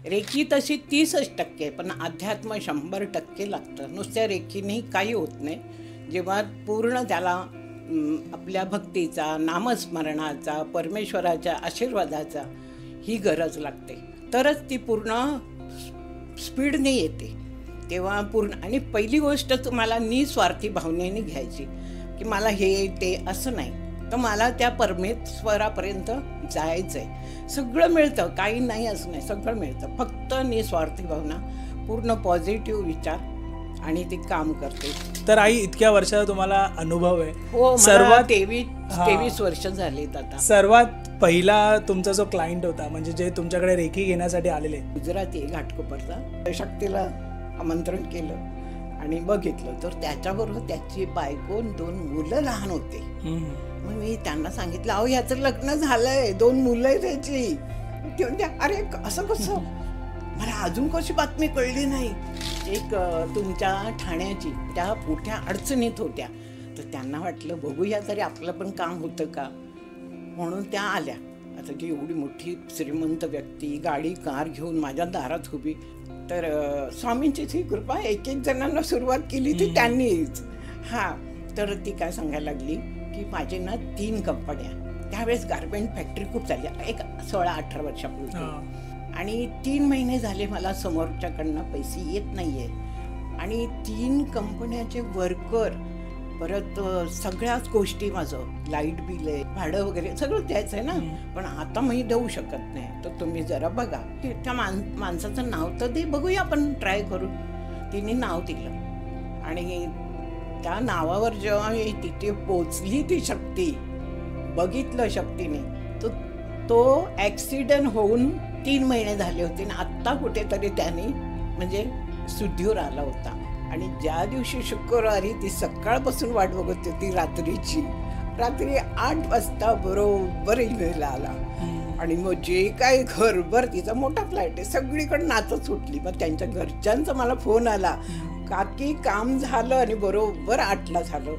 Recce तशी 30% पण अध्यात्म 100% लागतं. नुसत्या रेकीने काही होत नाही. जेव्हा पूर्ण त्याला आपल्या भक्तीचा, नामस्मरणाचा, परमेश्वराच्या आशीर्वादाचा ही गरज लागते, तरच ती पूर्ण स्पीडने येते. तेव्हा पूर्ण. आणि पहिली गोष्ट तुम्हाला निस्वार्थी भावनेने घ्यायची की मला हे ते असं नाही, तर मला त्या परमेश्वरापर्यंत जायचं आहे. सगळं मिळतं, काही नाही असं नाही, सगळं मिळतं. फक्त निस्वार्थी भावना, पूर्ण पॉझिटिव्ह विचार, आणि ते काम करते. तर आई, इतक्या वर्षाचा तुम्हाला अनुभव आहे. हो, सर्वात 23 वर्ष झालीत आता. सर्वात पहिला तुमचा जो क्लायंट होता, म्हणजे जे तुमच्याकडे रेकी घेण्यासाठी आलेले, गुजराती घाटकोपरचा, शक्तीला आमंत्रण केलं आणि बघितलं तर त्याच्याबरोबर त्याची बायको 2 मुलं लहान होते. मग मी त्यांना सांगितलं, अहो ह्याचं लग्न झालंय, 2 मुलं आहे त्याची. ते म्हणते, अरे असं कसं? मला अजून कशी बातमी कळली नाही. एक तुमच्या ठाण्याची त्या मोठ्या अडचणीत होत्या, तर त्यांना वाटलं बघूया तरी आपलं पण काम होतं का, म्हणून त्या आल्या. आता ती एवढी मोठी श्रीमंत व्यक्ती गाडी कार घेऊन माझ्या दारात उभी. तर स्वामींची ही कृपा, एक जणांना सुरुवात केली ती त्यांनीच. तर ती काय सांगायला लागली की माझे ना 3 कंपन्या, त्यावेळेस गारमेंट फॅक्टरी खूप झाल्या, एक 16-18 वर्षापूर्वी, आणि 3 महिने झाले मला समोरच्याकडनं पैसे येत नाही आहे. आणि 3 कंपन्याचे वर्कर, परत सगळ्याच गोष्टी, माझं लाईट बिल आहे, भाडं वगैरे सगळं द्यायचं आहे ना, पण आता मी देऊ शकत नाही, तर तुम्ही जरा बघा. त्या माणसाचं नाव तर दे, बघूया आपण ट्राय करू. तिने नाव दिलं आणि त्या नावावर जेव्हा तिथे पोचली ती शक्ती, बघितलं शक्तीने, तो ॲक्सिडेंट होऊन 3 महिने झाले होते आणि आत्ता कुठेतरी त्याने म्हणजे शुद्धीवर आला होता. आणि ज्या दिवशी शुक्रवारी ती सकाळपासून वाट बघत होती रात्री 8 वाजता बरोबर ईमेल आला. आणि मग जे काय घरभर, तिचा मोठा फ्लॅट आहे, सगळीकडे नाचत सुटली. मग त्यांच्या घरच्यांचा मला फोन आला, काकी काम झालं आणि बरोबर 8ला झालं.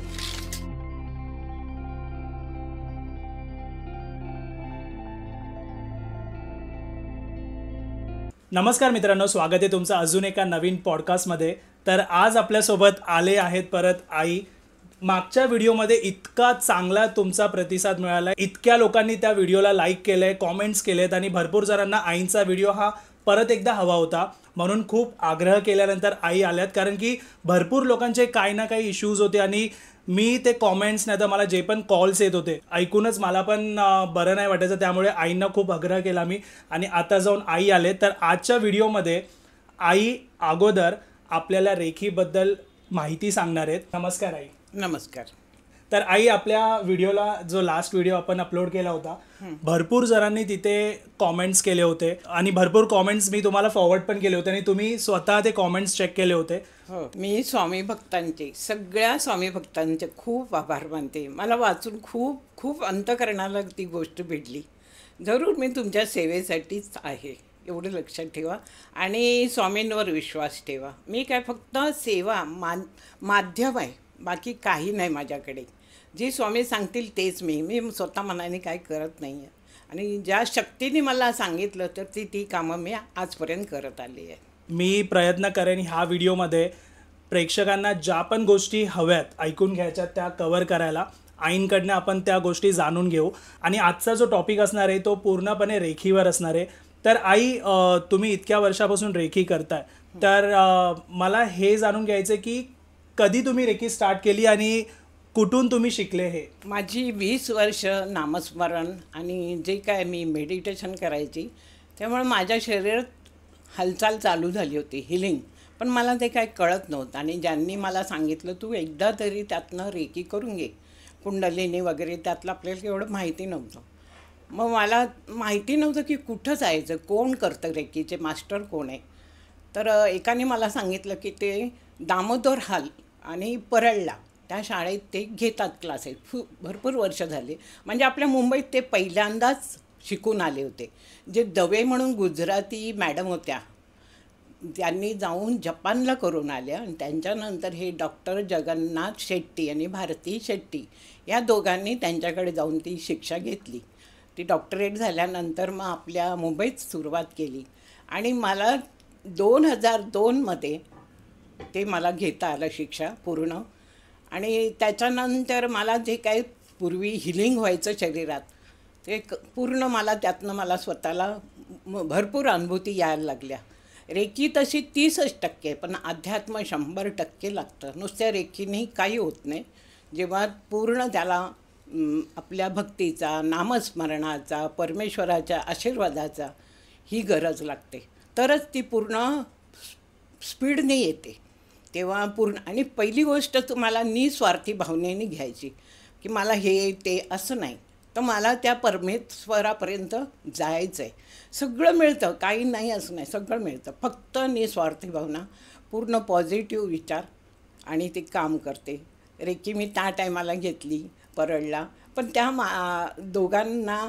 नमस्कार मित्रांनो, स्वागत आहे तुमचं अजून एका नवीन पॉडकास्टमध्ये. तर आज आपल्यासोबत आले आहेत परत आई. मागच्या व्हिडिओमध्ये इतका चांगला तुमचा प्रतिसाद मिळाला, इतक्या लोकांनी त्या व्हिडिओला लाईक केलंय, कॉमेंट्स केलेत, आणि भरपूर जणांना आईंचा व्हिडिओ हा परत एकदा हवा होता, म्हणून खूप आग्रह केल्यानंतर आई आल्यात. कारण की भरपूर लोकांचे काही ना काही इश्यूज होते, आणि मी ते कॉमेंट्स नाही तर मला जे पण कॉल्स येत होते ऐकूनच मला पण बरं नाही वाटायचं. त्यामुळे आईंना खूप आग्रह केला मी, आणि आता जाऊन आई आले. तर आजच्या व्हिडिओमध्ये आई अगोदर आपल्याला रेखीबद्दल माहिती सांगणार आहेत. नमस्कार आई. नमस्कार. तर आई, आपल्या व्हिडिओला, जो लास्ट व्हिडिओ आपण अपलोड केला होता, भरपूर जणांनी तिथे कॉमेंट्स केले होते, आणि भरपूर कॉमेंट्स मी तुम्हाला फॉरवर्ड पण केले होते, आणि तुम्ही स्वतः ते कॉमेंट्स चेक केले होते. हो, मी स्वामी भक्तांचे, सगळ्या स्वामी भक्तांचे खूप आभार मानते. मला वाचून खूप खूप अंतकरणाला ती गोष्ट भेटली. जरूर मी तुमच्या सेवेसाठीच आहे, एवढं लक्षात ठेवा, आणि स्वामींवर विश्वास ठेवा. मी काय फक्त सेवा माध्यम आहे, बाकी काही नाही माझ्याकडे. जे स्वामी सांगतील तेच मी स्वतः मनाने काय करत नाही आहे. आणि ज्या शक्तीने मला सांगितलं तर ती कामं मी आजपर्यंत करत आली आहे. मी प्रयत्न करेन ह्या व्हिडिओमध्ये प्रेक्षकांना ज्या पण गोष्टी हव्यात ऐकून घ्यायच्या त्या कव्हर करायला. आईंकडनं आपण त्या गोष्टी जाणून घेऊ, आणि आजचा जो टॉपिक असणार आहे तो पूर्णपणे रेखीवर असणार आहे. तर आई, तुम्ही इतक्या वर्षापासून रेखी करताय, तर मला हे जाणून घ्यायचं की कधी तुम्ही रेखी स्टार्ट केली आणि कुठून तुम्ही शिकले हे? माझी 20 वर्ष नामस्मरण आणि जे काय मी मेडिटेशन करायची, त्यामुळे माझ्या शरीरात हालचाल चालू झाली होती, हिलिंग. पण मला ते काय कळत नव्हतं, आणि ज्यांनी मला सांगितलं तू एकदा तरी त्यातनं रेकी करून घे, कुंडलिनी वगैरे, त्यातलं आपल्याला एवढं माहिती नव्हतं. मग मला माहिती नव्हतं की कुठं जायचं, कोण करतं रेकीचे, मास्टर कोण आहे. तर एकाने मला सांगितलं की ते दामोदर हाल आणि परळला त्या शाळेत ते घेतात क्लासेस. भरपूर वर्ष झाले, म्हणजे आपल्या मुंबईत ते पहिल्यांदाच शिकून आले होते. जे दवे म्हणून गुजराती मॅडम होत्या, त्यांनी जाऊन जपानला करून आल्या, आणि त्यांच्यानंतर हे डॉक्टर जगन्नाथ शेट्टी आणि भारती शेट्टी या दोघांनी त्यांच्याकडे जाऊन ती शिक्षा घेतली. ती डॉक्टरेट झाल्यानंतर मग आपल्या मुंबईत सुरुवात केली, आणि मला 2002मध्ये ते मला घेता आलं शिक्षा पूर्ण. आणि त्याच्यानंतर मला जे काही पूर्वी हिलिंग व्हायचं शरीरात ते पूर्ण मला त्यातनं मला स्वतःला भरपूर अनुभूती यायला लागल्या. रेकी तशी 30% पण अध्यात्म 100% लागतं. नुसत्या रेकीने काही होत नाही. जेव्हा पूर्ण त्याला आपल्या भक्तीचा, नामस्मरणाचा, परमेश्वराच्या आशीर्वादाचा ही गरज लागते, तरच ती पूर्ण स्पीडने येते. तेव्हा पूर्ण. आणि पहिली गोष्ट तुम्हाला निस्वार्थी भावनेने घ्यायची की मला हे ते असं नाही, तर मला त्या परमेश्वरापर्यंत जायचं आहे. सगळं मिळतं, काही नाही असं नाही, सगळं मिळतं. फक्त निस्वार्थी भावना, पूर्ण पॉझिटिव्ह विचार आणि ते काम करते. रेकी मी त्या टायमाला घेतली परळला, पण त्या दोघांना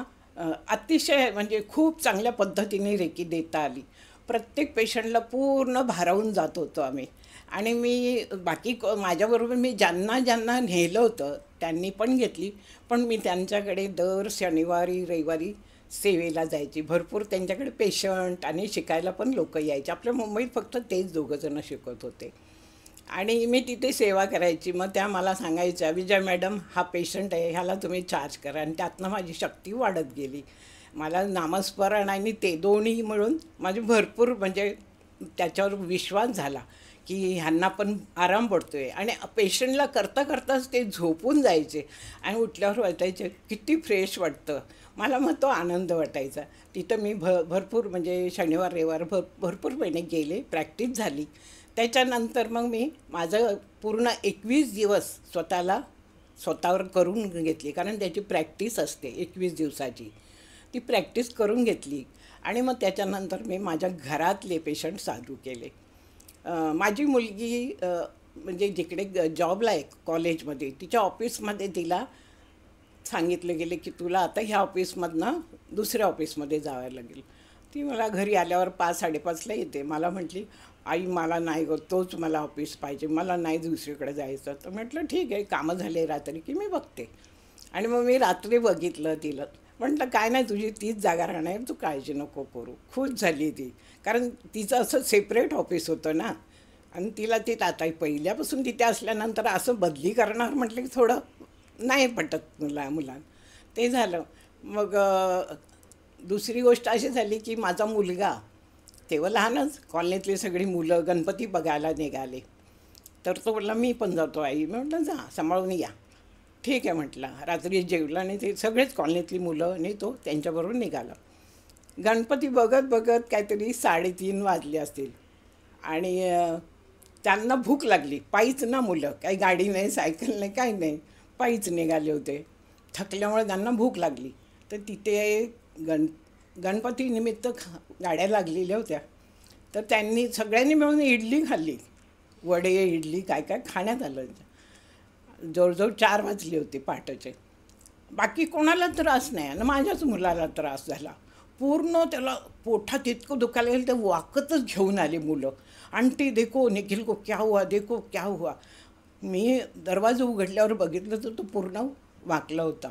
अतिशय म्हणजे खूप चांगल्या पद्धतीने रेकी देता आली. प्रत्येक पेशंटला पूर्ण भारावून जात होतो आम्ही. आणि मी बाकी माझ्याबरोबर मी ज्यांना ज्यांना नेलं होतं त्यांनी पण घेतली, पण मी त्यांच्याकडे दर शनिवारी रविवारी सेवेला जायची. भरपूर त्यांच्याकडे पेशंट आणि शिकायला पण लोक यायचे. आपल्या मुंबईत फक्त तेच दोघंजणं शिकत होते आणि मी तिथे सेवा करायची. मग त्या मला सांगायच्या, विजय मॅडम हा पेशंट आहे, ह्याला तुम्ही चार्ज करा. आणि त्यातनं माझी शक्ती वाढत गेली. मला नामस्मरण आणि ते दोन्ही मिळून माझी भरपूर म्हणजे त्याच्यावर विश्वास झाला की ह्यांना पण आराम पडतो आहे. आणि पेशंटला करता करताच ते झोपून जायचे आणि उठल्यावर वाटायचे किती फ्रेश वाटतं. मला मग तो आनंद वाटायचा. तिथं मी भरपूर म्हणजे शनिवार रविवार भरपूर महिने गेले, प्रॅक्टिस झाली. त्याच्यानंतर मग मी माझं पूर्ण 21 दिवस स्वतःवर करून घेतली, कारण त्याची प्रॅक्टिस असते 21 दिवसाची. ती प्रॅक्टिस करून घेतली आणि मग त्याच्यानंतर मी माझ्या घरातले पेशंट चालू केले. माझी मुलगी म्हणजे जिकडे जॉबला आहे कॉलेजमध्ये, तिच्या ऑफिसमध्ये तिला सांगितलं गेलं की तुला आता ह्या ऑफिसमधनं दुसऱ्या ऑफिसमध्ये जावं लागेल. ती मला घरी आल्यावर 5-5:30ला येते. मला म्हटली, आई मला नाही गं, तोच मला ऑफिस पाहिजे, मला नाही दुसरीकडे जायचं. तर म्हटलं ठीक आहे, कामं झाले रात्री की मी बघते. आणि मग मी रात्री बघितलं तिला. म्हटलं काय नाही, तुझी तीच जागा राहणार, तू काळजी नको करू. खुश झाली ती, कारण तिचं असं सेपरेट ऑफिस होतं ना. आणि तिला ती आता पहिल्यापासून तिथे असल्यानंतर असं बदली करणार म्हटलं की थोडं नाही पटत मुलांना. ते झालं. मग दुसरी गोष्ट अशी झाली की माझा मुलगा तेव्हा लहानच, कॉलनीतली सगळी मुलं गणपती बघायला निघाले. तर तो म्हटला मी पण जातो आई. मी म्हटलं जा, सांभाळून या. ठीक आहे म्हटलं. रात्री जेवला आणि ते सगळेच कॉलनीतली मुलं आणि तो त्यांच्याबरोबर निघाला. गणपती बघत बघत काहीतरी 3:30 वाजले असतील आणि त्यांना भूक लागली. पायीच ना मुलं, काही गाडी नाही, सायकल नाही, काही नाही, पायीच निघाले होते. थकल्यामुळे त्यांना भूक लागली. तर तिथे गणपतीनिमित्त गाड्या लागलेल्या होत्या. तर त्यांनी सगळ्यांनी मिळून इडली खाल्ली. वडे इडली काय काय खाण्यात आलं. जवळजवळ 4 वाजले होते पहाटेचे. बाकी कोणाला त्रास नाही आणि माझ्याच मुलाला त्रास झाला. पूर्ण त्याला पोटात इतकं दुखायला गेलं, ते वाकतच घेऊन आले मुलं. आंटी देखो निखिल को क्या हुआ, देखो क्या हुआ. मी दरवाजा उघडल्यावर बघितलं तर तो पूर्ण वाकला होता.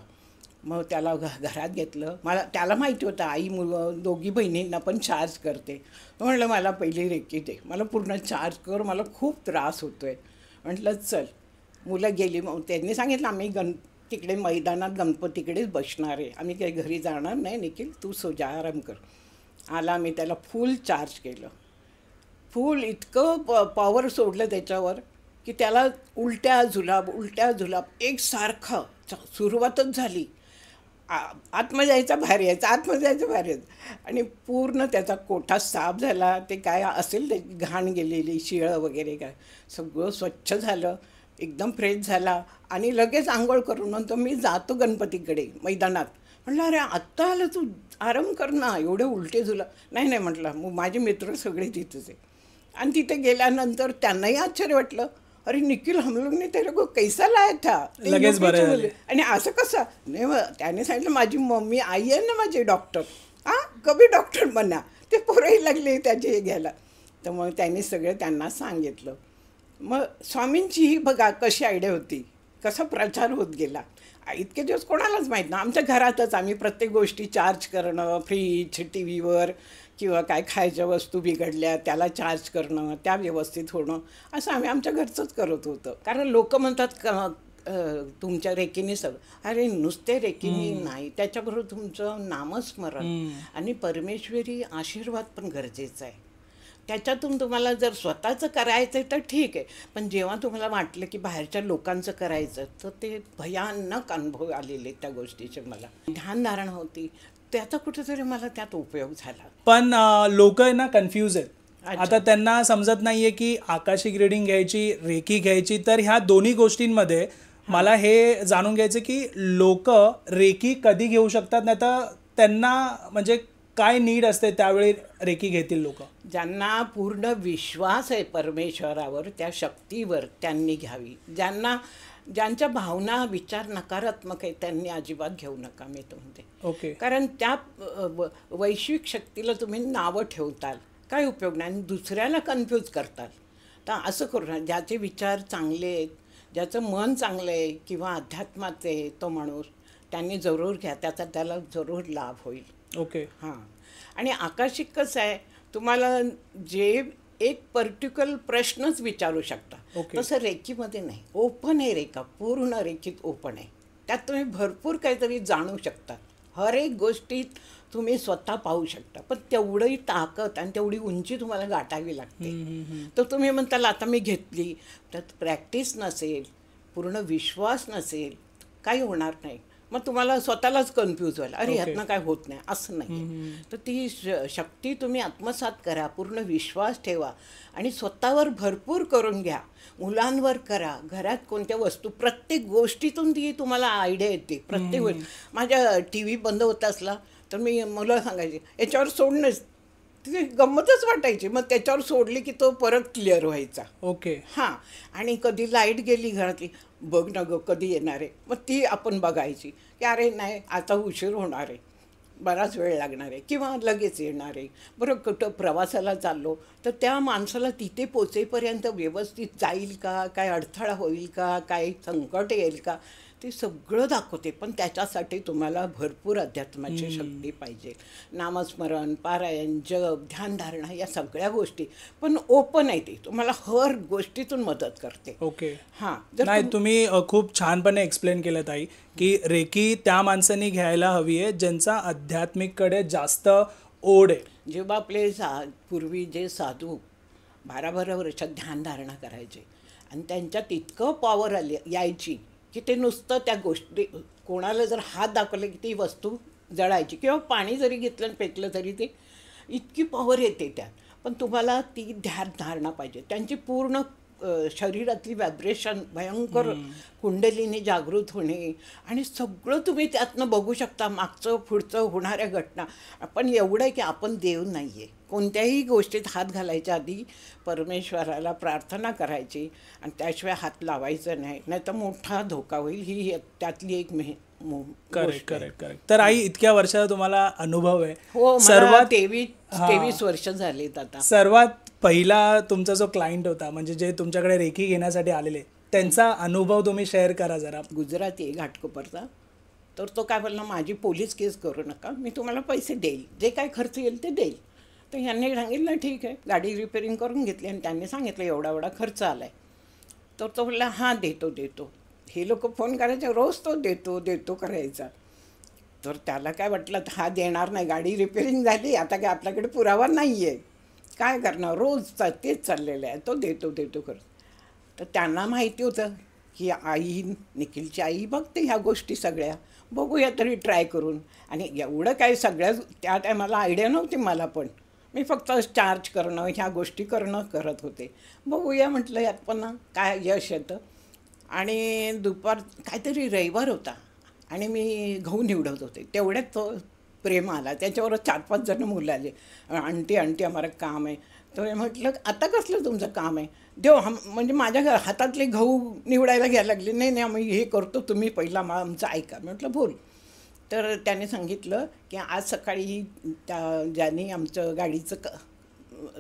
मग त्याला घरात घेतलं. त्याला माहिती होतं आई दोघी बहिणींना पण चार्ज करते. म्हटलं मला पहिली रेकी दे, मला पूर्ण चार्ज कर, मला खूप त्रास होतो आहे. म्हटलं चल. मुलं गेली. मग त्यांनी सांगितलं आम्ही तिकडे मैदानात गणपतीकडेच बसणार आहे, आम्ही काही घरी जाणार नाही, निखिल तू सोजा आराम कर. आला. मी त्याला फुल चार्ज केलं. फुल इतकं पॉवर सोडलं त्याच्यावर की त्याला उलट्या जुलाब एकसारखं सुरुवातच झाली. आतमध्ये जायचा बाहेर यायचा, आतमध्ये जायचं बाहेर यायचं. आणि पूर्ण त्याचा कोठा साफ झाला. ते काय असेल ते घाण गेलेली शिळं वगैरे काय सगळं स्वच्छ झालं, एकदम फ्रेश झाला. आणि लगेच आंघोळ करून म्हणतो मी जातो गणपतीकडे मैदानात. म्हटलं अरे आत्ता आलं, तू आराम कर ना, एवढे उलटे झुला. नाही म्हटलं, मग माझे मित्र सगळे तिथेच आहे. आणि तिथे गेल्यानंतर त्यांनाही आश्चर्य वाटलं, अरे निखिल हम लोग ने तेरे को कैसा लाया था, लगेच बरं झालं. आणि असं कसं नाही. त्याने सांगितलं माझी मम्मी आई आहे ना माझी डॉक्टर, कभी डॉक्टर बना. ते पोरही लागले त्याचे घ्यायला. तर मग त्यांनी सगळं त्यांना सांगितलं. मग स्वामींची ही बघा कशी आयडिया होती, कसा प्रचार होत गेला. इतके दिवस कोणालाच माहीत ना. आमच्या घरातच आम्ही प्रत्येक गोष्टी चार्ज करणं, फ्रीज, टी व्हीवर किंवा काय खायच्या वस्तू बिघडल्या त्याला चार्ज करणं, त्या व्यवस्थित होणं, असं आम्ही आमच्या घरचंच करत होतो. कारण लोक म्हणतात तुमच्या रेकीने सगळं. अरे नुसते रेकीने नाही, त्याच्याबरोबर तुमचं नामस्मरण आणि परमेश्वरी आशीर्वाद पण गरजेचा आहे. त्याच्यातून तुम्हाला जर स्वतःचं करायचं आहे तर ठीक आहे, पण जेव्हा तुम्हाला वाटलं की बाहेरच्या लोकांचं करायचं, तर ते भयानक अनुभव आलेले त्या गोष्टीचे. मला ध्यानधारणा होती, त्याचा कुठेतरी मला त्यात उपयोग झाला. पण लोक ना कन्फ्यूज आहेत. आता त्यांना समजत नाहीये की आकाशिक रीडिंग घ्यायची, रेकी घ्यायची. तर ह्या दोन्ही गोष्टींमध्ये मला हे जाणून घ्यायचं की लोक रेकी कधी घेऊ शकतात, नाही तर त्यांना म्हणजे काय नीड असते त्यावेळी रेकी घेतील लोक. ज्यांना पूर्ण विश्वास आहे परमेश्वरावर, त्या शक्तीवर, त्यांनी घ्यावी. ज्यांच्या भावना विचार नकारात्मक आहे त्यांनी अजिबात घेऊ नका, मी तो म्हणते. ओके. कारण त्या वैश्विक शक्तीला तुम्ही नावं ठेवताल, काय उपयोग नाही, आणि दुसऱ्याला कन्फ्यूज करताल. तर असं करू नका. ज्याचे विचार चांगले आहेत, ज्याचं मन चांगलं आहे किंवा अध्यात्मात आहे तो माणूस, त्यांनी जरूर घ्या, त्याला जरूर लाभ होईल. ओके. हां. आणि आकाशिक कसं आहे, तुम्हाला जे एक पर्टिक्युलर प्रश्नच विचारू शकता. तसं रेकीमध्ये नाही, ओपन आहे रेखा, पूर्ण रेखीत ओपन आहे. त्यात तुम्ही भरपूर काहीतरी जाणू शकता, हर एक गोष्टीत तुम्ही स्वतः पाहू शकता. पण तेवढी ताकद आणि तेवढी उंची तुम्हाला गाठावी लागते. तर तुम्ही म्हणताल आता मी घेतली, तर प्रॅक्टिस नसेल, पूर्ण विश्वास नसेल, काही होणार नाही. मग तुम्हाला स्वतःलाच कन्फ्यूज व्हायला, अरे ह्यातनं काय होत नाही, असं नाही. तर ती शक्ती तुम्ही आत्मसात करा, पूर्ण विश्वास ठेवा आणि स्वतःवर भरपूर करून घ्या. मुलांवर करा, घरात कोणत्या वस्तू, प्रत्येक गोष्टीतून ती तुम्हाला आयडिया येते. प्रत्येक गोष्ट, माझ्या टी व्ही बंद होत असला तर मी मुलं सांगायचे याच्यावर सोडणंच, ती गंमतच वाटायची. मग त्याच्यावर सोडली की तो परत क्लिअर व्हायचा. ओके. हां. आणि कधी लाईट गेली घरातली, बघ ना गं कधी येणार आहे, मग ती आपण बघायची की अरे नाही आता उशीर होणार आहे, बराच वेळ लागणार आहे किंवा लगेच येणार आहे. बरं कुठं प्रवासाला चाललो तर त्या माणसाला तिथे पोचेपर्यंत व्यवस्थित जाईल का, काय अडथळा होईल का, काय संकट येईल का, ते सगळं दाखवते. पण त्याच्यासाठी तुम्हाला भरपूर अध्यात्माची शक्ती पाहिजे. नामस्मरण, पारायण, जप, ध्यानधारणा, या सगळ्या गोष्टी. पण ओपन आहे, ती तुम्हाला हर गोष्टीतून मदत करते. ओके. हां. नाही, तुम्ही खूप छानपणे एक्सप्लेन केलं ताई की रेकी त्या माणसांनी घ्यायला हवी आहे ज्यांचा आध्यात्मिककडे जास्त ओढ आहे. जेव्हा आपले पूर्वी जे साधू 12-12 वर्षात ध्यानधारणा करायचे आणि त्यांच्यात इतकं पॉवर यायची की ते नुसतं त्या गोष्टी, कोणाला जर हात दाखवले की ती वस्तू जळायची, किंवा पाणी जरी घेतलं आणि पेटलं तरी ते इतकी पॉवर येते त्यात. पण तुम्हाला ती ध्यानधारणा पाहिजे. त्यांची पूर्ण शरीरातली व्हायब्रेशन भयंकर कुंडलीने जागृत होणे आणि सगळं तुम्ही त्यातनं बघू शकता, मागचं पुढचं होणाऱ्या घटना. पण एवढं आहे की आपण देव नाही आहे. कोणत्याही गोष्टीत हात घालायच्या आधी परमेश्वराला प्रार्थना करायची आणि त्याशिवाय हात लावायचं नाही, नाही तर मोठा धोका होईल. ही त्यातली एक करेक्ट. तर आई, इतक्या वर्षाचा तुम्हाला अनुभव आहे. हो, सर्वात 23 वर्ष झालीत आता. सर्वात पहिला तुमचा जो क्लायंट होता, म्हणजे जे तुमच्याकडे रेकी घेण्यासाठी आलेले, त्यांचा अनुभव तुम्ही शेअर करा जरा. गुजराती आहे, घाटकोपरचा. तर तो काय बोलला, माझी पोलीस केस करू नका, मी तुम्हाला पैसे देईल, जे काय खर्च येईल ते देईल. तर ह्यांनी सांगितलं ठीक आहे. गाडी रिपेअरिंग करून घेतली आणि त्यांनी सांगितलं एवढा एवढा खर्च आला आहे. तर तो बोलला हां देतो. हे लोक फोन करायचे, रोज तो देतो करायचा. तर त्याला काय वाटलं, हा देणार नाही, गाडी रिपेअरिंग झाली, आता काय आपल्याकडे पुरावा नाही आहे, काय करणार, रोज तेच चाललेलं आहे, तो देतो करत. तर त्यांना माहिती होतं की आई, निखिलची आई बघते ह्या गोष्टी सगळ्या, बघूया तरी ट्राय करून. आणि एवढं काय सगळ्या त्या टायमाला आयडिया नव्हती मला, पण मी फक्त चार्ज करणं, ह्या गोष्टी करत होते. बघूया म्हटलं यात पण काय यश येतं. आणि दुपार काहीतरी रविवार होता आणि मी गहू निवडत होते, तेवढ्यात तो प्रेम आला. त्याच्यावर 4-5 जण मुलं आले, आंटी आम्हाला काम आहे. तर म्हटलं आता कसलं तुमचं काम आहे, देव म्हणजे माझ्या हातातले गहू निवडायला घ्यायला लागले. नाही आम्ही हे करतो, तुम्ही पहिला आमचं ऐका. म्हटलं बोल. तर त्याने सांगितलं की आज सकाळी ज्याने आमचं गाडीचं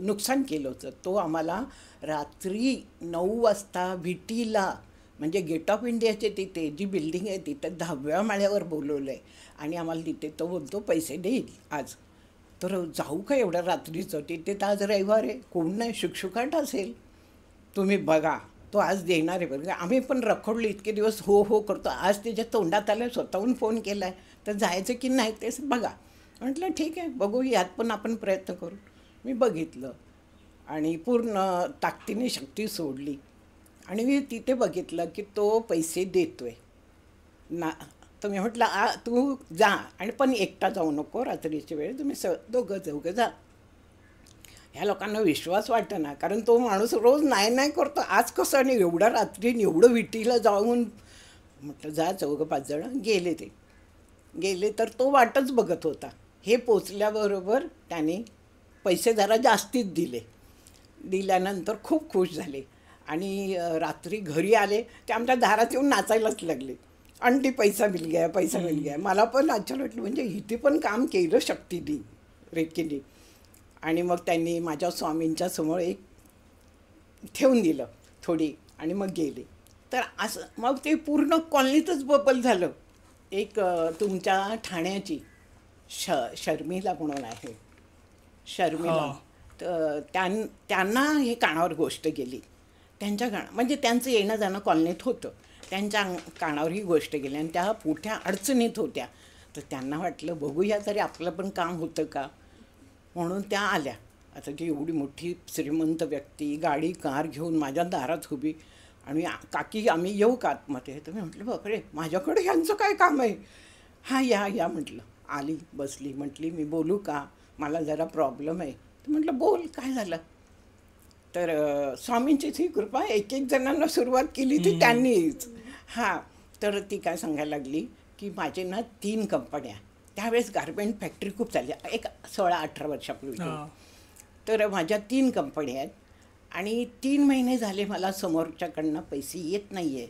नुकसान केलं होतं, तो आम्हाला रात्री 9 वाजता विटीला, म्हणजे गेट ऑफ इंडियाचे तिथे जी बिल्डिंग आहे तिथे 10व्या माळ्यावर बोलवलं आहे आणि आम्हाला तिथे तो बोलतो पैसे देईल आज. तर जाऊ का एवढ्या रात्रीचं, तिथे तर आज रविवार आहे, कोण नाही, शुकशुकाट असेल, तुम्ही बघा तो आज देणार आहे बरं. आम्ही पण रखडलो इतके दिवस, हो हो करतो, आज त्याच्या तोंडात आलं, स्वतःहून फोन केला आहे, तर जायचं की नाही तेच बघा. म्हटलं ठीक आहे, बघू, यात पण आपण प्रयत्न करू. मी बघितलं आणि पूर्ण ताकदीने शक्ती सोडली आणि मी तिथे बघितलं की तो पैसे देतो आहे ना. तर मी म्हटलं तू जा, आणि पण एकटा जाऊ नको, रात्रीच्या वेळ तुम्ही दोघं जा. ह्या लोकांना विश्वास वाटतं ना, कारण तो माणूस रोज नाही करतो, आज कसं आणि एवढ्या रात्री एवढं विटीला जाऊन. म्हटलं जा, 4-5 जण गेले. ते गेले तर तो वाटच बघत होता. हे पोचल्याबरोबर त्याने पैसे जरा जास्तीच दिल्यानंतर खूप खुश झाले आणि रात्री घरी आले ते आमच्या दारात येऊन नाचायलाच लागले. आणि ती पैसा मिल गया. मला पण आश्चर्य वाटलं, म्हणजे इथे पण काम केलं शक्तीने, रेकीने. आणि मग त्यांनी माझ्या स्वामींच्या समोर एक ठेवून दिलं थोडी आणि मग गेले. तर असं मग ते पूर्ण कॉलनीतच बबल झालं. एक तुमच्या ठाण्याची शर्मिला म्हणून आहे, शर्मिला, तर त्यांना हे कानावर गोष्ट गेली. त्यांच्या म्हणजे त्यांचं येणं जाणं कॉलनीत होतं, त्यांच्या कानावर ही गोष्ट गेली आणि त्या मोठ्या अडचणीत होत्या. तर त्यांना वाटलं बघूया तरी आपलं पण काम होतं का, म्हणून त्या आल्या. आता ती एवढी मोठी श्रीमंत व्यक्ती गाडी कार घेऊन माझ्या दारात उभी आणि काकी आम्ही येऊ का आतमध्ये. तर मी म्हटलं बापरे, माझ्याकडे ह्यांचं काय काम आहे. हां या म्हटलं. आली, बसली, म्हटली मी बोलू का, मला जरा प्रॉब्लेम आहे. तर म्हटलं बोल, काय झालं. तर स्वामींचीच ही कृपा, एक जणांना सुरुवात केली ती त्यांनीच. हां, तर ती काय सांगायला लागली की माझे ना 3 कंपन्या, त्यावेळेस गारमेंट फॅक्टरी खूप चालली, एक 16-18 वर्षापूर्वी. तर माझ्या 3 कंपन्या आहेत आणि 3 महिने झाले मला समोरच्याकडनं पैसे येत नाही आहे.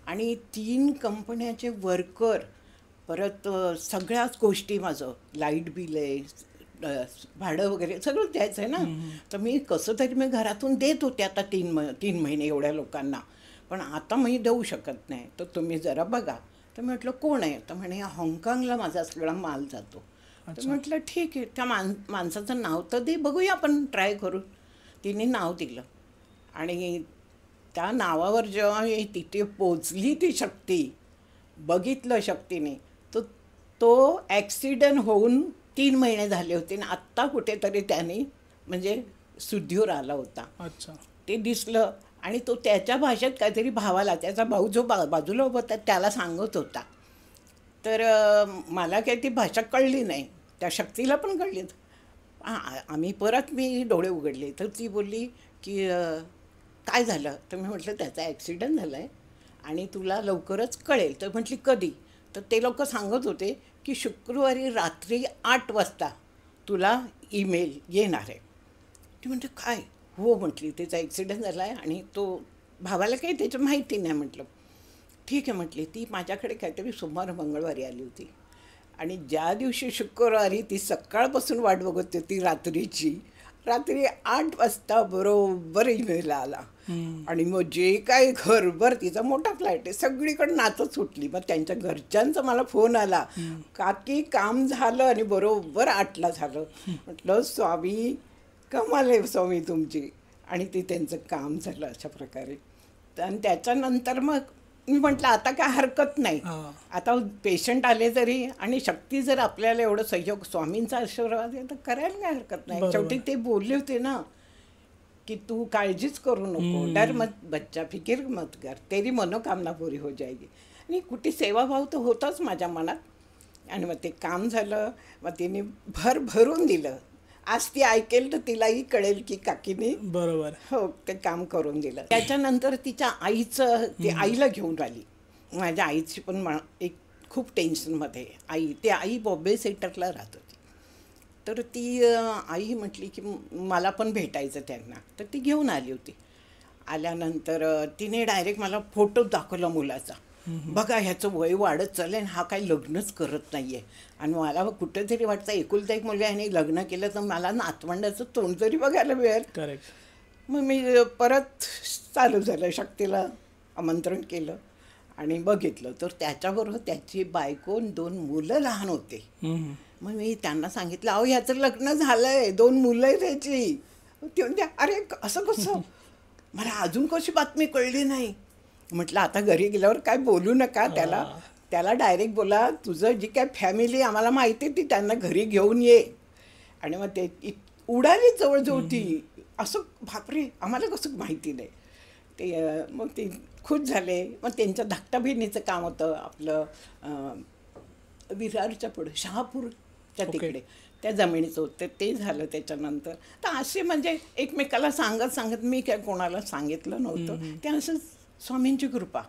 आणि 3 कंपन्याचे वर्कर, परत सगळ्याच गोष्टी, माझं लाईट बिल आहे, भाडं वगैरे सगळं द्यायचं आहे ना. तर मी कसं तरी मी घरातून देत होते आता 3 महिने एवढ्या लोकांना, पण आता मी देऊ शकत नाही, तर तुम्ही जरा बघा. तर म्हटलं कोण आहे. तर म्हणे हाँगकाँगला माझा सगळा माल जातो. तर म्हटलं ठीक आहे, त्या माणसाचं नाव तर दे, बघूया आपण ट्राय करू. तिने नाव दिलं आणि त्या नावावर जेव्हा तिथे पोचली ती शक्ती, बघितलं शक्तीने, तर तो ॲक्सिडेंट होऊन 3 महिने झाले होते आणि आत्ता कुठेतरी त्याने म्हणजे शुद्धीवर आला होता. अच्छा, ते दिसलं आणि तो त्याच्या भाषेत काहीतरी भावाला, त्याचा भाऊ जो बाजूला होता त्याला सांगत होता. तर मला काही ती भाषा कळली नाही, त्या शक्तीला पण कळली. मी डोळे उघडले तर ती बोलली की काय झालं. तर मी म्हटलं त्याचा ॲक्सिडेंट झाला आहे आणि तुला लवकरच कळेल. तर म्हटली कधी. तर ते लोक सांगत होते की शुक्रवारी रात्री 8 वाजता तुला ईमेल येणार आहे. ती म्हणते काय. हो म्हटली, त्याचा ॲक्सिडेंट झाला आहे आणि तो भावाला काही त्याची माहिती नाही. म्हटलं ठीक आहे. म्हटली ती माझ्याकडे काहीतरी सोमवार मंगळवारी आली होती आणि ज्या दिवशी शुक्रवारी ती सकाळपासून वाट बघत होती रात्री 8 वाजता बरोबर ईमेल आला. आणि मग जे काय घरभर, तिचा मोठा फ्लॅट आहे, सगळीकडे नाचत सुटली. मग त्यांच्या घरच्यांचा मला फोन आला, काकी काम झालं आणि बरोबर 8ला झालं. म्हटलं स्वामी कमाल आहे स्वामी तुमची. आणि ते त्यांचं काम झालं अशा प्रकारे. आणि त्याच्यानंतर मग मी म्हटलं आता काय हरकत नाही, आता पेशंट आले तरी आणि शक्ती जर आपल्याला एवढं सहयोग, स्वामींचा आशीर्वाद आहे तर करायला काय हरकत नाही. शेवटी ते बोलले होते ना की तू काळजीच करू नको, डर मत बच्चा, फिकीर मत कर, तेरी मनोकामना पुरी हो जाएगी. आणि कुठे सेवाभाव तर होताच माझ्या मनात. आणि मग ते काम झालं. मग तिने भरून दिलं. आज ती ऐकेल तर तिलाही कळेल की काकीने बरोबर हो ते काम करून दिलं. त्याच्यानंतर तिच्या आईचं, ती आईला घेऊन राहिली. माझ्या आईची पण एक खूप टेन्शनमध्ये आई बॉम्बे सेंटरला राहत होती. तर ती आई म्हटली की मला पण भेटायचं त्यांना. तर ती घेऊन आली होती. आल्यानंतर तिने डायरेक्ट मला फोटो दाखवला मुलाचा. बघा ह्याचं वय वाढत चाललं, हा काही लग्नच करत नाही आहे. आणि मला कुठेतरी वाटतं एकुलता एक मुलगा ह्याने लग्न केलं तर मला नातवंडाचं तोंड तरी बघायला मिळेल. करेक्ट. मग मी परत चालू झालं, शक्तीला आमंत्रण केलं आणि बघितलं तर त्याच्याबरोबर त्याची बायको 2 मुलं लहान होते. मग मी त्यांना सांगितलं, अहो ह्याचं लग्न झालंय, 2 मुलं आहे त्याची. ते म्हणते, अरे असं कसं? मला अजून कशी बातमी कळली नाही. म्हटलं आता घरी गेल्यावर काय बोलू नका त्याला डायरेक्ट बोला, तुझं जी काय फॅमिली आम्हाला माहिती ती त्यांना घरी घेऊन ये. आणि मग ते उडाली जवळजवळ ती. असं बापरे, आम्हाला कसं माहिती नाही. ते मग ते खुश झाले. मग त्यांचं धाकट्या बहिणीचं काम होतं आपलं विरारच्या पुढे शहापूरच्या तिकडे त्या जमिनीचं होतं, ते झालं त्याच्यानंतर. तर असे म्हणजे एकमेकाला सांगत मी काय कोणाला सांगितलं नव्हतं. ते असं स्वामींची कृपा.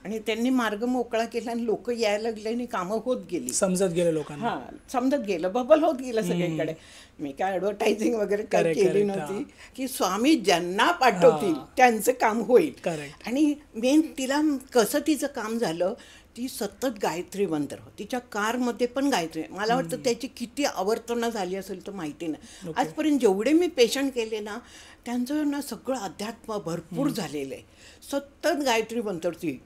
आणि त्यांनी मार्ग मोकळा केला आणि लोक यायला लागले आणि कामं होत गेली, समजत गेले लोकांना. हां, समजत गेलं, बबल होत गेलं सगळीकडे. मी काय ॲडव्हर्टायझिंग वगैरे काही केली नव्हती, की स्वामी ज्यांना पाठवतील त्यांचं काम होईल. आणि मेन तिला कसं तिचं काम झालं, ती सतत गायत्री मंत्र, तिच्या कारमध्ये पण गायत्री. मला वाटतं त्याची किती आवर्तनं झाली असेल तर माहिती नाही. आजपर्यंत जेवढे मी पेशंट केले ना त्यांचं ना सगळं अध्यात्म भरपूर झालेलं आहे. सतत गायत्री मंत्र ती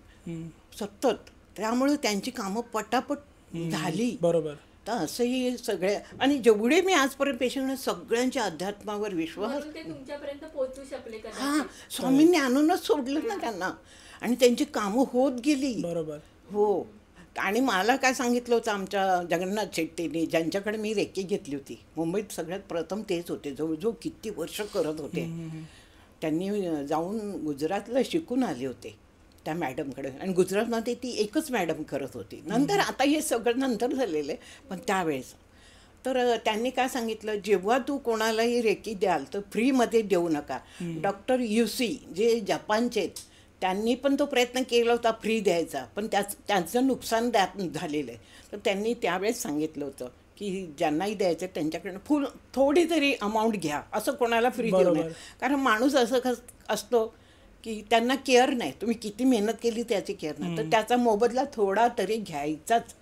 सतत, त्यामुळे त्यांची कामं पटापट झाली. बरोबर. तर असंही सगळे, आणि जेवढे मी आजपर्यंत पेशंट सगळ्यांच्या अध्यात्मावर विश्वास, तुमच्यापर्यंत पोहोचू शकले. हां, स्वामींनी आणूनच सोडलं ना त्यांना, आणि त्यांची कामं होत गेली. बरोबर. हो. आणि मला काय सांगितलं होतं आमच्या जगन्नाथ शेट्टीने, ज्यांच्याकडे मी रेकी घेतली होती मुंबईत, सगळ्यात प्रथम तेच होते, जवळजवळ किती वर्ष करत होते. त्यांनी जाऊन गुजरातला शिकून आले होते त्या मॅडमकडे, आणि गुजरातमध्ये ती एकच मॅडम करत होती. नंतर आता हे सगळं नंतर झालेलं आहे, पण त्यावेळेस तर त्यांनी काय सांगितलं, जेव्हा तू कोणालाही रेकी द्याल तर फ्रीमध्ये देऊ नका. डॉक्टर युसी जे जपानचे आहेत त्यांनी पण तो प्रयत्न केला होता फ्री द्यायचा, पण त्यांचं नुकसान झालेलं आहे. तर त्यांनी त्यावेळेस सांगितलं होतं की ज्यांनाही द्यायचं त्यांच्याकडनं थोडी तरी अमाऊंट घ्या, असं कोणाला फ्री देऊ नये. कारण माणूस असं असतो की त्यांना केअर नाही, तुम्ही किती मेहनत केली त्याची केअर नाही, तर त्याचा मोबदला थोडा तरी घ्यायचाच.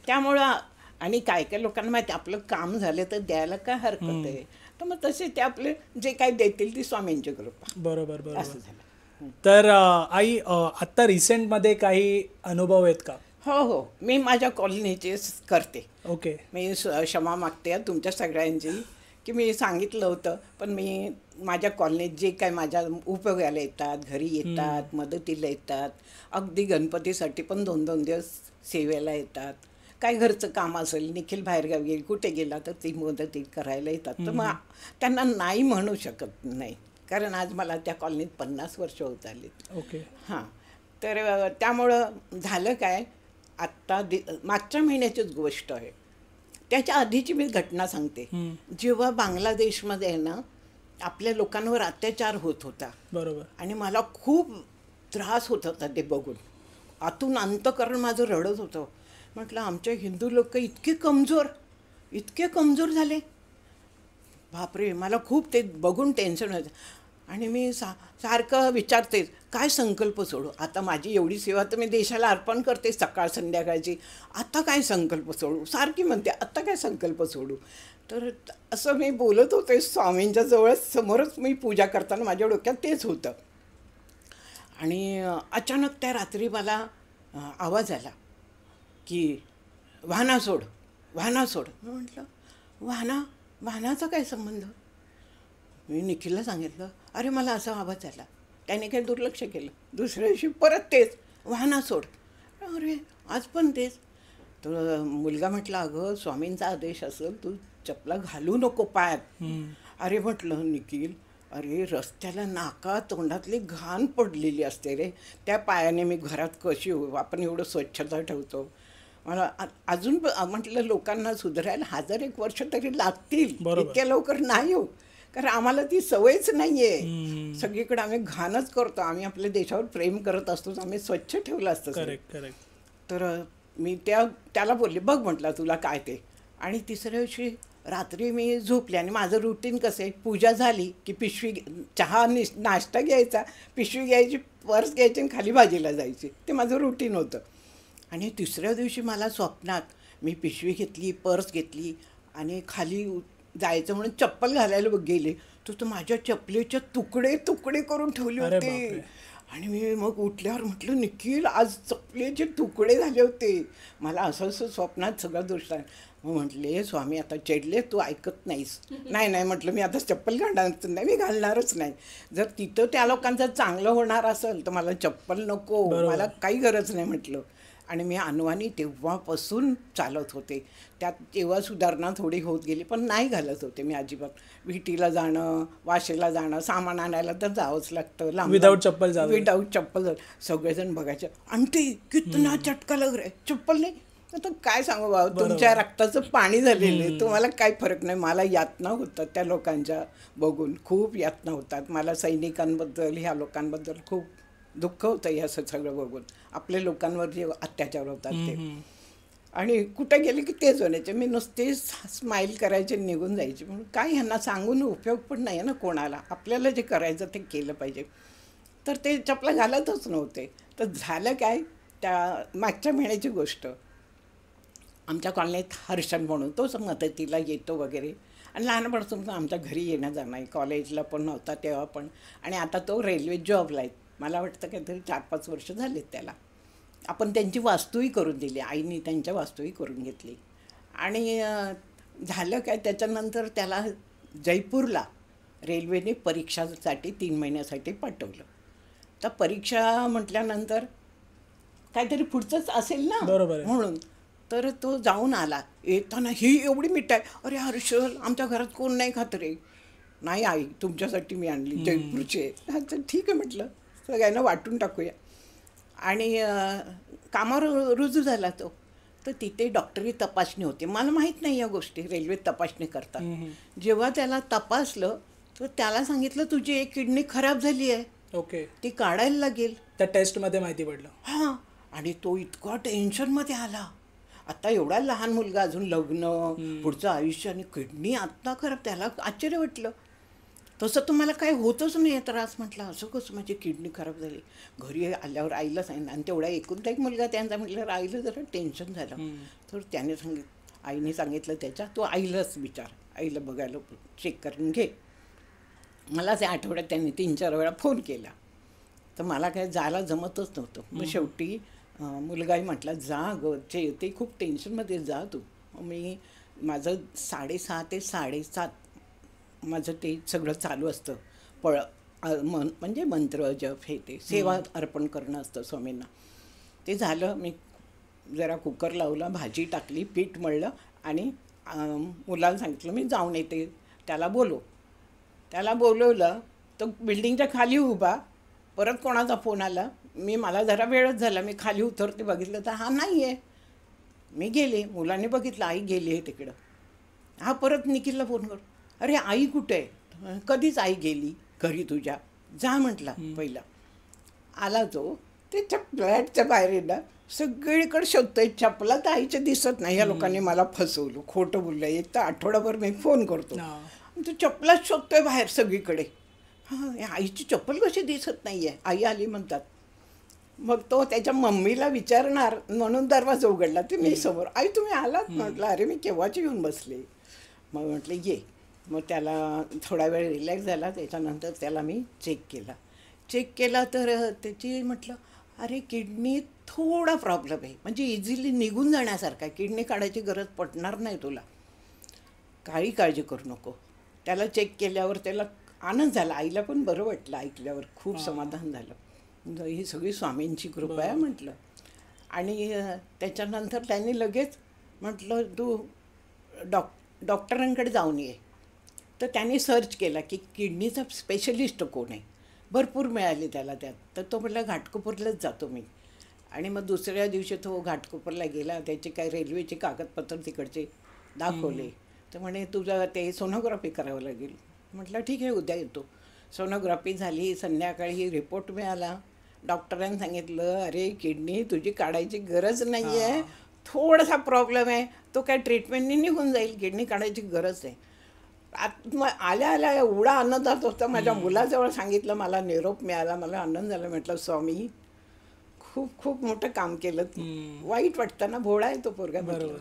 त्यामुळं, आणि काय काय लोकांना माहिती आपलं काम झालं तर द्यायला काय हरकत आहे. तर मग तसे ते आपले जे काही देतील ती स्वामींची कृपा. बरोबर बरोबर. असं झालं. तर आई, आत्ता रिसेंटमध्ये काही अनुभव आहेत का? हो, मी माझ्या कॉलनीचे करते. ओके. मी क्षमा मागते तुमच्या सगळ्यांची की मी सांगितलं होतं, पण मी माझ्या कॉलनीत जे काय माझ्या उपयोगाला येतात, घरी येतात, मदतीला येतात, अगदी गणपतीसाठी पण 2-2 दिवस सेवेला येतात. काय घरचं काम असेल, निखिल बाहेरगावी गेली, कुठे गेला तर ती मदती करायला येतात. तर मग त्यांना नाही म्हणू शकत नाही, कारण आज मला त्या कॉलनीत 50 वर्ष होत आली. ओके. हां, तर त्यामुळं झालं काय, आत्ता मागच्या महिन्याचीच गोष्ट आहे, त्याच्या आधीची मी घटना सांगते. जेव्हा बांगलादेशमध्ये ना आपल्या लोकांवर अत्याचार होत होता, बरोबर, आणि मला खूप त्रास होत होता ते बघून, आतून अंतःकरण माझं रडत होतं. म्हटलं आमच्या हिंदू लोक इतके कमजोर झाले, बापरे. मला खूप ते बघून टेन्शन होतं. आणि मी सारखं विचारते काय संकल्प सोडू. आता माझी एवढी सेवा तर मी देशाला अर्पण करते सकाळ संध्याकाळची, आता काय संकल्प सोडू, सारखी म्हणते आता काय संकल्प सोडू. तर असं मी बोलत होते स्वामींच्या जवळच, समोरच मी पूजा करताना माझ्या डोक्यात तेच होतं. आणि अचानक त्या रात्री मला आवाज आला की वाहना सोड. म्हटलं वाहनाचा काय संबंध. मी निखिलला सांगितलं, अरे मला असा आवाज आला. त्याने काही दुर्लक्ष केलं. दुसऱ्या दिवशी परत तेच, वाहना सोड. अरे आज पण तेच. तर मुलगा म्हटला, अगं स्वामींचा आदेश असेल तू चपला घालू नको पायात. अरे म्हटलं निखिल, अरे रस्त्याला नाका तोंडातली घाण पडलेली असते रे, त्या पायाने मी घरात कशी आपण एवढं स्वच्छता ठेवतो. मला अजून म्हटलं लोकांना सुधारायला 1001 वर्ष तरी लागतील, इतक्या लवकर नाही हो, कारण आम्हाला ती सवयच नाही आहे. सगळीकडे आम्ही घाणच करतो. आम्ही आपल्या देशावर प्रेम करत असतो, आम्ही स्वच्छ ठेवलं असतं. तर मी त्याला बोलले, बघ म्हटलं तुला काय ते. आणि तिसऱ्या दिवशी रात्री मी झोपले. आणि माझं रुटीन कसं आहे, पूजा झाली की पिशवी, चहा नाश्ता घ्यायचा, पिशवी घ्यायची, पर्स घ्यायची आणि खाली भाजीला जायची. ते माझं रुटीन होतं. आणि तिसऱ्या दिवशी मला स्वप्नात मी पिशवी घेतली, पर्स घेतली आणि खाली जायचं म्हणून चप्पल घालायला गेले, तर माझ्या चपलेचे तुकडे करून ठेवले होते. आणि मी मग उठल्यावर म्हटलं निखिल आज चपलेचे तुकडे झाले होते. मला असं असं स्वप्नात सगळं दृष्ट आहे. मग म्हटले स्वामी आता चिडले, तू ऐकत नाहीस. नाही म्हटलं मी आता चप्पल घालणार नाही, मी घालणारच नाही. जर तिथं त्या लोकांचं चांगलं होणार असेल तर मला चप्पल नको, मला काही गरज नाही म्हटलं. आणि मी अनवाणी तेव्हापासून चालत होते. त्यात तेव्हा सुधारणा थोडी होत गेली, पण नाही घालत होते मी अजिबात. विटीला जाणं, वाशेला जाणं, सामान आणायला तर जावंच लागतं लांब. विदाऊट चप्पल जावं. विदाऊट चप्पल. सगळेजण बघायचे आंटी कितना चटका लग रहा है, चप्पल नाही. आता काय सांगू बाबा, तुमच्या रक्ताचं पाणी झालेलं आहे, तुम्हाला काही फरक नाही. मला यातना होतात त्या लोकांच्या बघून, खूप यातना होतात मला. सैनिकांबद्दल, ह्या लोकांबद्दल खूप दुःख होतं हे असं सगळं बघून. आपल्या लोकांवर जे अत्याचार होतात ते. आणि कुठे गेले की तेच होण्याचे. मी नुसते स्माईल करायचे, निघून जायचे. म्हणून काय ह्यांना सांगून उपयोग पण नाही ना कोणाला. आपल्याला जे करायचं ते केलं पाहिजे. तर ते चपला घालतच नव्हते. तर झालं काय, त्या मागच्या महिन्याची गोष्ट. आमच्या कॉलनीत हर्षण म्हणून तोच मदतीला येतो वगैरे. आणि लहानपणापासून आमच्या घरी येणं जाणं आहे. कॉलेजला पण नव्हता तेव्हा पण. आणि आता तो रेल्वे जॉबला आहे. मला वाटतं काहीतरी 4-5 वर्ष झालीत त्याला. आपण त्यांची वास्तूही करून दिली, आईनी त्यांच्या वास्तूही करून घेतली. आणि झालं काय, त्याच्यानंतर त्याला जयपूरला रेल्वेने परीक्षासाठी 3 महिन्यासाठी पाठवलं. तर परीक्षा म्हटल्यानंतर काहीतरी पुढचंच असेल ना, बरोबर म्हणून. तर तो जाऊन आला. येताना ही एवढी मिठाई. अरे हर्षल, आमच्या घरात कोण नाही खात रे. नाही आई, तुमच्यासाठी मी आणली जयपूरचे. अच्छा ठीक आहे म्हटलं, सगळ्यांना वाटून टाकूया. आणि कामावर रुजू झाला तो. तर तिथे डॉक्टरी तपासणी होती. मला माहीत नाही या गोष्टी, रेल्वेत तपासणी करतात. जेव्हा त्याला तपासलं तर त्याला सांगितलं तुझी एक किडनी खराब झाली आहे, ओके, ती काढायला लागेल. त्या टेस्टमध्ये माहिती पडलं. हां. आणि तो इतका टेन्शनमध्ये आला. आता एवढा लहान मुलगा, अजून लग्न, पुढचं आयुष्य, आणि किडनी आत्ता खराब. त्याला आश्चर्य वाटलं. तसं तुम्हाला काही होतच नाही आहे त्रास. म्हटलं असं कसं, माझी किडनी खराब झाली. घरी आल्यावर आईला सांगितलं. आणि तेवढा एकुलता एक मुलगा त्यांचा, म्हटल्यावर आईला जरा टेन्शन झालं. तर त्याने आईने सांगितलं त्याच्या, तो आईलाच विचार, आईला बघायला चेक करून घे. मला त्या आठवड्यात त्यांनी 3-4 वेळा फोन केला. तर मला काय जायला जमतच नव्हतं. मग शेवटी मुलगाही म्हटला जा ग, ते खूप टेन्शनमध्ये जा तू. मी माझं 6:30 ते 7:30 माझं ते सगळं चालू असतं. म्हणजे मंत्र जप हे ते सेवा अर्पण करणं असतं स्वामींना. ते झालं. मी जरा कुकर लावला, भाजी टाकली, पीठ मळलं आणि मुलाला सांगितलं मी जाऊन येते, त्याला बोलवलं. तो बिल्डिंगच्या खाली उभा. परत कोणाचा फोन आला. मला जरा वेळच झाला. मी खाली उतरते, बघितलं तर हा नाही आहे. मी गेले, मुलाने बघितलं आई गेली आहे तिकडं. हा परत निखिलला फोन कर, अरे आई कुठे आहे? कधीच आई गेली घरी तुझ्या, जा म्हटला. पहिला आला तो, ते फ्लॅटच्या बाहेर आहे ना, सगळीकडे शोधतोय. चपला तर आईच्या दिसत नाही. या लोकांनी मला फसवलं, खोटं बोललं. एक तर आठवडाभर मी फोन करतो, तो चपलाच शोधतोय बाहेर सगळीकडे. हां, आईची चप्पल कशी दिसत नाही आहे. आई आली म्हणतात. मग तो त्याच्या मम्मीला विचारणार म्हणून दरवाजा उघडला. ते मी समोर, आई तुम्ही आलात? म्हटलं अरे मी केव्हाची येऊन बसले. मग म्हटलं ये. मग त्याला थोडा वेळ रिलॅक्स झाला. त्याच्यानंतर त्याला मी चेक केला तर त्याची म्हटलं अरे किडनी थोडा प्रॉब्लेम आहे, म्हणजे इझिली निघून जाण्यासारखा आहे. किडनी काढायची गरज पडणार नाही तुला, काही काळजी करू नको. त्याला चेक केल्यावर त्याला आनंद झाला. आईला पण बरं वाटलं ऐकल्यावर, खूप समाधान झालं. ही सगळी स्वामींची कृपा आहे म्हटलं. आणि त्याच्यानंतर त्यांनी लगेच म्हटलं तू डॉक्टरांकडे जाऊन ये. तर त्यांनी सर्च केला की किडनीचा स्पेशलिस्ट कोण आहे. भरपूर मिळाले त्याला त्यात. तर तो म्हटलं घाटकोपरलाच जातो मी. आणि मग दुसऱ्या दिवशी तो घाटकोपरला गेला. त्याचे काय रेल्वेचे कागदपत्र तिकडचे दाखवले. तर म्हणे तुझं ते सोनोग्राफी करावं लागेल. म्हटलं ठीक आहे उद्या येतो. सोनोग्राफी झाली. संध्याकाळी रिपोर्ट मिळाला. डॉक्टरांनी सांगितलं अरे किडनी तुझी काढायची गरज नाही आहे, थोडासा प्रॉब्लेम आहे, तो काय ट्रीटमेंटनी निघून जाईल, किडनी काढायची गरज आहे. आल्या आल्या एवढा आनंदात होता. माझ्या मुलाजवळ सांगितलं, मला निरोप मिळाला, मला आनंद झाला. म्हटलं स्वामी खूप खूप मोठं काम केलं. वाईट वाटतं ना, भोळा आहे तो पोरगा. बरोबर.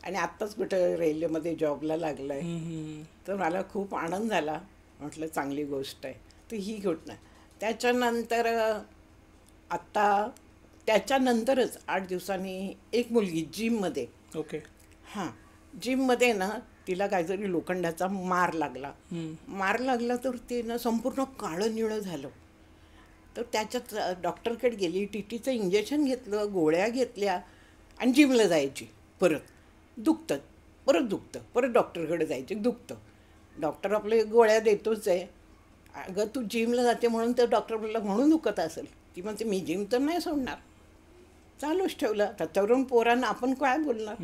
आणि आत्ताच कुठं रेल्वेमध्ये जॉबला लागला आहे. तर मला खूप आनंद झाला. म्हटलं चांगली गोष्ट आहे. तर ही घटना. त्याच्यानंतर आत्ता त्याच्यानंतरच 8 दिवसांनी एक मुलगी जिममध्ये, ओके. हां, जिममध्ये ना तिला काहीतरी लोखंडाचा मार लागला. मार लागला तर ते ना संपूर्ण काळं निळं झालं. तर त्याच्यात डॉक्टरकडे गेली, टीटीचं इंजेक्शन घेतलं, गोळ्या घेतल्या आणि जिमला जायची. परत दुखतं, परत डॉक्टरकडे जायचे, दुखतं. डॉक्टर आपले गोळ्या देतोच आहे. अगं तू जिमला जाते म्हणून तर डॉक्टर बोलला म्हणून दुखत असेल. ती म्हणते मी जिम तर नाही सोडणार. चालूच ठेवलं. आता तरुण पोरांना आपण काय बोलणार.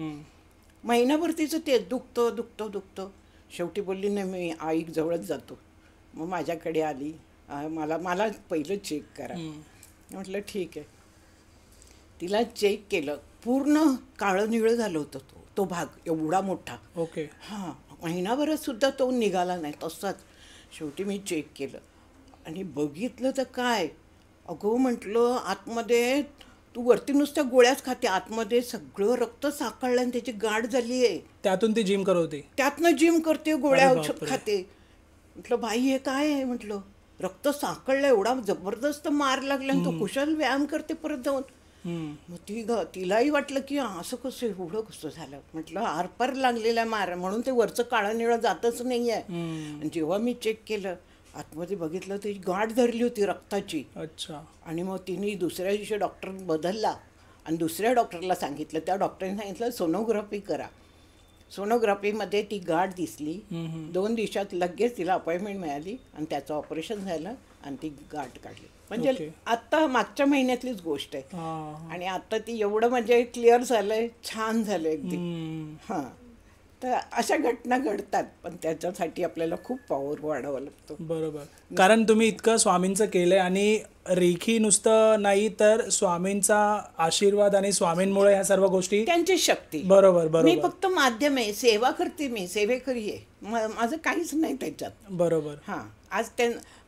महिनाभर तिचं ते दुखतं. शेवटी बोलली नाही मी आईजवळच जातो. मग माझ्याकडे आली. मला पहिलं चेक करा. म्हटलं ठीक आहे. तिला चेक केलं. पूर्ण काळं निळं झालं होतं तो भाग एवढा मोठा. ओके. हां, महिनाभरात सुद्धा तो निघाला नाही तसाच. शेवटी मी चेक केलं आणि बघितलं तर काय, अगो म्हटलं आतमध्ये तू वरती नुसत्या गोळ्याच खाते, आतमध्ये सगळं रक्त साकळलं आणि त्याची गाठ झाली आहे. त्यातून ती जिम करत होती. त्यातनं जिम करते, गोळ्या अरे औषध बापरे. खाते. म्हटलं बाई हे काय आहे. म्हटलं रक्त साकळलं, एवढा जबरदस्त मार लागला आणि तो कुशल व्यायाम करते परत जाऊन. मग तिलाही वाटलं की असं कसं एवढं कसं झालं. म्हटलं आरपार लागलेला मार म्हणून ते वरचं काळं निळं जातच नाही आहे. आणि जेव्हा मी चेक केलं आतमध्ये बघितलं ती गाठ धरली होती रक्ताची. अच्छा. आणि मग तिने दुसऱ्या दिवशी डॉक्टर बदलला आणि दुसऱ्या डॉक्टरला सांगितलं. त्या डॉक्टरने सांगितलं सोनोग्राफी करा. सोनोग्राफीमध्ये ती गाठ दिसली. 2 दिवसात लगेच तिला अपॉइंटमेंट मिळाली आणि त्याचं ऑपरेशन झालं आणि ती गाठ काढली. म्हणजे आत्ता मागच्या महिन्यातलीच गोष्ट आहे. आणि आता ती एवढं म्हणजे क्लिअर झालंय, छान झालं अगदी. हां, तर अशा घटना घडतात पण त्याच्यासाठी आपल्याला खूप पॉवर वाढवावं लागतं. बरोबर. कारण तुम्ही इतकं स्वामींचं केलंय आणि रेखी नुसतं नाही तर स्वामींचा आशीर्वाद आणि स्वामींमुळे ह्या सर्व गोष्टी, त्यांची शक्ती. बरोबर. मी फक्त माध्यम आहे, सेवा करते, मी सेवेकरी आहे. माझं काहीच नाही त्याच्यात. बरोबर. हां, आज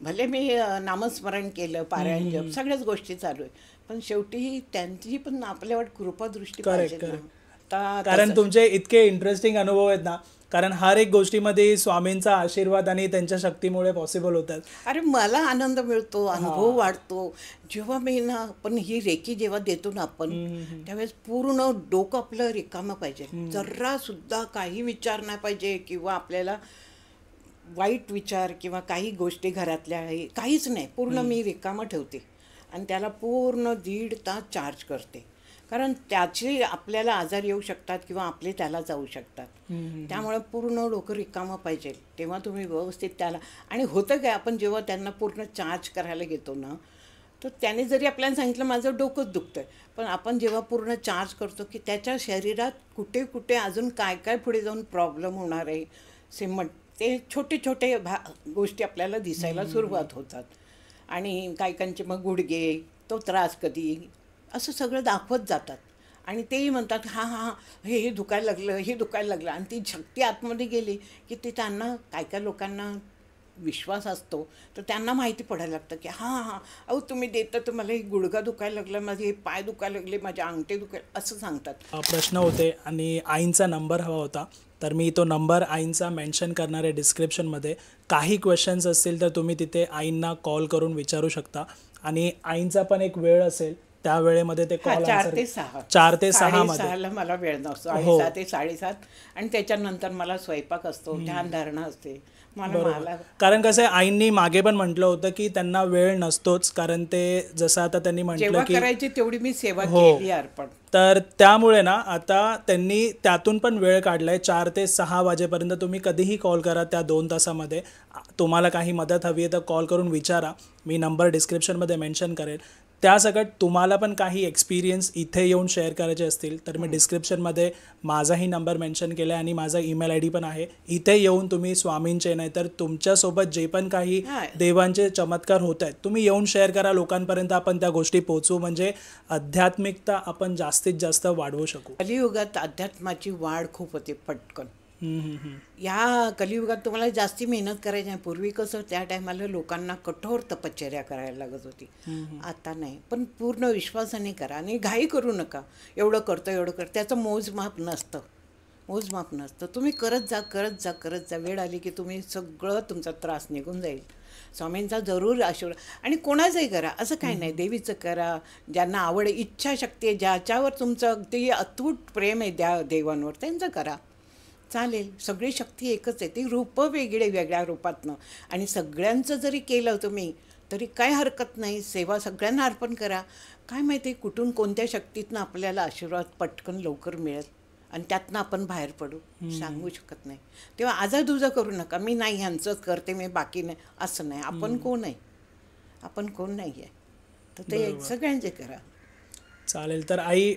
भले मी नामस्मरण केलं, पारायण जप, सगळ्याच गोष्टी चालू आहे, पण शेवटी त्यांची पण आपल्यावर कृपादृष्टी पाहिजे ना. कारण तुमचे इतके इंटरेस्टिंग अनुभव आहेत ना, कारण हर एक गोष्टीमध्ये स्वामींचा आशीर्वाद आणि त्यांच्या शक्तीमुळे पॉसिबल होतात. अरे मला आनंद मिळतो, अनुभव वाढतो जेव्हा मी ना. पण ही रेकी जेव्हा देतो ना आपण त्यावेळेस पूर्ण डोकं आपलं रिकामं पाहिजे. जरा सुद्धा काही विचार नाही पाहिजे किंवा आपल्याला वाईट विचार किंवा काही गोष्टी घरातल्या काहीच नाही. पूर्ण मी रिकामं ठेवते आणि त्याला पूर्ण 1.5 तास चार्ज करते. कारण त्याचे आपल्याला आजार येऊ शकतात किंवा आपले त्याला जाऊ शकतात. त्यामुळे पूर्ण डोकं रिकामं पाहिजे तेव्हा तुम्ही व्यवस्थित त्याला. आणि होतं काय, आपण जेव्हा त्यांना पूर्ण चार्ज करायला घेतो ना तर त्याने जरी आपल्याला सांगितलं माझं डोकंच दुखतंय, पण आपण जेव्हा पूर्ण चार्ज करतो की त्याच्या शरीरात कुठे कुठे अजून काय काय पुढे जाऊन प्रॉब्लेम होणार आहे, सिमट ते छोटे छोटे गोष्टी आपल्याला दिसायला सुरुवात होतात. आणि काहीकांचे मग गुडघे, तो त्रास कधी, असं सगळं दाखवत जातात. आणि तेही म्हणतात हां हे दुखायला लागलं. आणि ती शक्ती आतमध्ये गेली की ते त्यांना काय लोकांना विश्वास असतो तर त्यांना माहिती पडायला लागतं की हां अहो तुम्ही देता तर मला हे गुडघा दुखायला लागला, माझे हे पाय दुखायला लागले, माझे अंगठे दुखायला, असं सांगतात. प्रश्न होते आणि आईंचा नंबर हवा होता, तर मी तो नंबर आईंचा मेन्शन करणार आहे डिस्क्रिप्शनमध्ये. काही क्वेश्चन्स असतील तर तुम्ही तिथे आईंना कॉल करून विचारू शकता. आणि आईंचा पण एक वेळ असेल त्या वेळेमध्ये ते कॉल 4 ते 6 मध्ये मला वेळ नसतो. 6 ते 7:30 आणि त्याच्यानंतर मला स्वयंपाक असतो, ध्यानधारणा असते मला. कारण कसं आहे, आईंनी मागे पण म्हटलं होतं की त्यांना वेळ नसतोच, कारण ते जसं आता त्यांनी म्हटलं की करायची तेवढी मी सेवा केली अर्पण. तर त्यामुळे ना आता त्यांनी त्यातून पण वेळ काढलाय. 4 ते 6 वाजेपर्यंत तुम्ही कधीही कॉल करा. त्या 2 तासामध्ये तुम्हाला काही मदत हवी आहे तर कॉल करून विचारा. मी नंबर डिस्क्रिप्शनमध्ये मेन्शन करेल. त्यासकट तुम्हाला पण काही एक्सपिरियन्स इथे येऊन शेअर करायचे असतील तर मी डिस्क्रिप्शनमध्ये माझाही नंबर मेन्शन केला आहे आणि माझा ईमेल ID पण आहे. इथे येऊन तुम्ही स्वामींचे नाही तर तुमच्यासोबत जे पण काही देवांचे चमत्कार होत आहेत तुम्ही येऊन शेअर करा लोकांपर्यंत. आपण त्या गोष्टी पोहोचवू म्हणजे आध्यात्मिकता आपण जास्तीत जास्त वाढवू शकू. कलियुगात अध्यात्माची वाढ खूप होते पटकन. या कलियुगात तुम्हाला जास्ती मेहनत करायची नाही. पूर्वी कसं त्या टायमाला लोकांना कठोर तपश्चर्या करायला लागत होती. आता नाही, पण पूर्ण विश्वासाने करा आणि घाई करू नका. एवढं करतं त्याचं मोजमाप नसतं. तुम्ही करत जा. वेळ आली की तुम्ही सगळं तुमचा त्रास निघून जाईल. स्वामींचा जरूर आशीर्वाद. आणि कोणाचंही करा, असं काही नाही, देवीचं करा, ज्यांना आवड आहे, इच्छाशक्ती आहे, ज्याच्यावर तुमचं अगदी अतूट प्रेम आहे त्या देवांवर, त्यांचं करा, चालेल. सगळी शक्ती एकच आहे, ती रूपं वेगळे वेगळ्या रूपातनं. आणि सगळ्यांचं जरी केलं तुम्ही तरी काय हरकत नाही. सेवा सगळ्यांना अर्पण करा. काय माहिती कुठून कोणत्या शक्तीतनं आपल्याला आशीर्वाद पटकन लवकर मिळेल आणि त्यातनं आपण बाहेर पडू, सांगू शकत नाही. तेव्हा आजादुजा करू नका, मी नाही ह्यांचंच करते, मी बाकी नाही, असं नाही. आपण कोण आहे, आपण कोण नाही आहे, तर ते सगळ्यांचे करा. चालेल. तर आई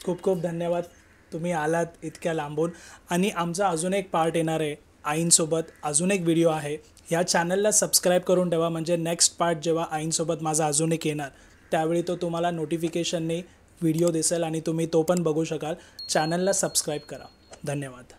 खूप खूप धन्यवाद, तुम्ही आलात इतक्या लांबून. आणि आमचा अजून एक पार्ट येणार आहे आईंसोबत, अजून एक व्हिडिओ आहे. ह्या चॅनलला सबस्क्राईब करून ठेवा, म्हणजे नेक्स्ट पार्ट जेव्हा आईंसोबत माझा अजून एक येणार त्यावेळी तो तुम्हाला नोटिफिकेशनने व्हिडिओ दिसेल आणि तुम्ही तो पण बघू शकाल. चॅनलला सबस्क्राईब करा. धन्यवाद.